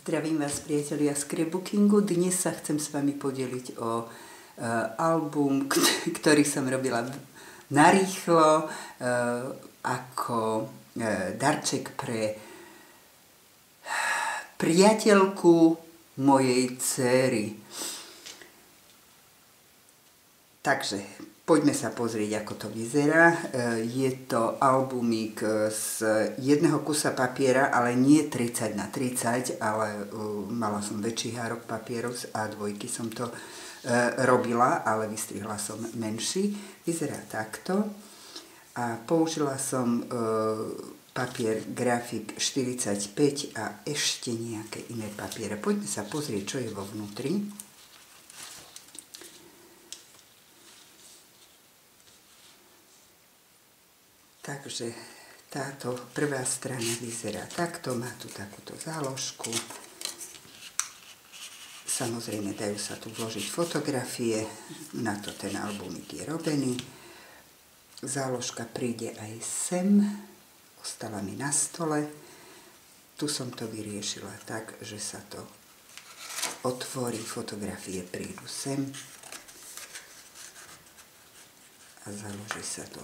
Zdravím vás, priatelia z scrapbookingu. Dnes sa chcem s vami podeliť o album, ktorý som robila narýchlo ako darček pre priateľku mojej dcéry. Takže poďme sa pozrieť, ako to vyzerá. Je to albumík z jedného kusa papiera, ale nie 30 na 30, ale mala som väčší hárok papierov, z A2 som to robila, ale vystrihla som menší. Vyzerá takto. A použila som papier Grafik 45 a ešte nejaké iné papiere. Poďme sa pozrieť, čo je vo vnútri. Takže táto prvá strana vyzerá takto, má tu takúto záložku. Samozrejme, dajú sa tu vložiť fotografie, na to ten albumík je robený. Záložka príde aj sem, ostala mi na stole. Tu som to vyriešila tak, že sa to otvorí, fotografie prídu sem a založí sa to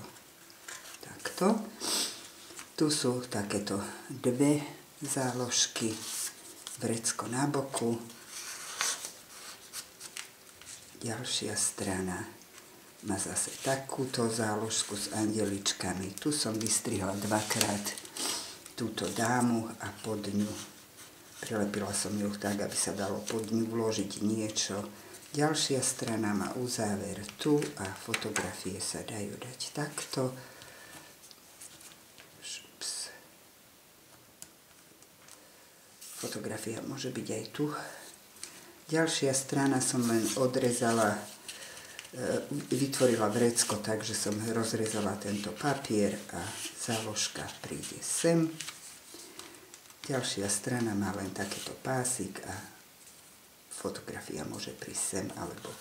takto. Tu sú takéto dve záložky, vrecko na boku. Ďalšia strana má zase takúto záložku s andeličkami. Tu som vystrihla dvakrát túto dámu a pod ňu prilepila som ju tak, aby sa dalo pod ňu vložiť niečo. Ďalšia strana má uzáver tu a fotografie sa dajú dať takto. Fotografia môže byť aj tu. Ďalšia strana som len odrezala, vytvorila vrecko, takže som rozrezala tento papier a záložka príde sem. Ďalšia strana má len takéto pásik a fotografia môže prísť sem alebo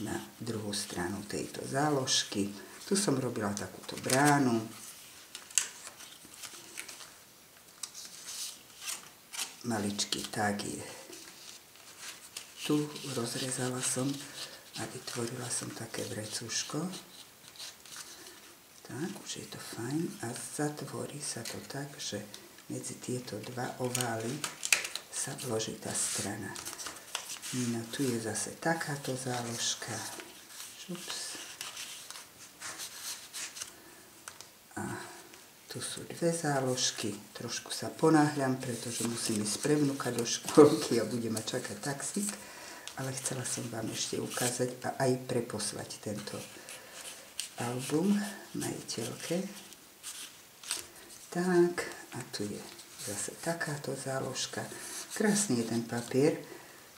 na druhú stranu tejto záložky. Tu som robila takúto bránu. Maličký tak je. Tu rozrezala som a vytvorila som také vrecúško. Tak, už je to fajn. A zatvorí sa to tak, že medzi tieto dva ovály sa vloží tá strana. No tu je zase takáto záložka. Šups. A tu sú dve záložky, trošku sa ponáhľam, pretože musím ísť pre vnuka do škôlky a bude ma čakať taxík, ale chcela som vám ešte ukázať a aj preposlať tento album majiteľke. Tak, a tu je zase takáto záložka. Krásny je ten papier,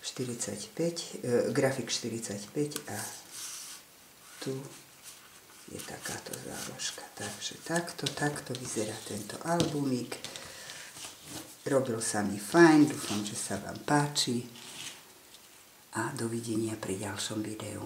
45, Grafik 45 a tu je takáto záložka. Takže takto vyzerá tento albumík. Robil sa mi fajn, dúfam, že sa vám páči a dovidenia pri ďalšom videu.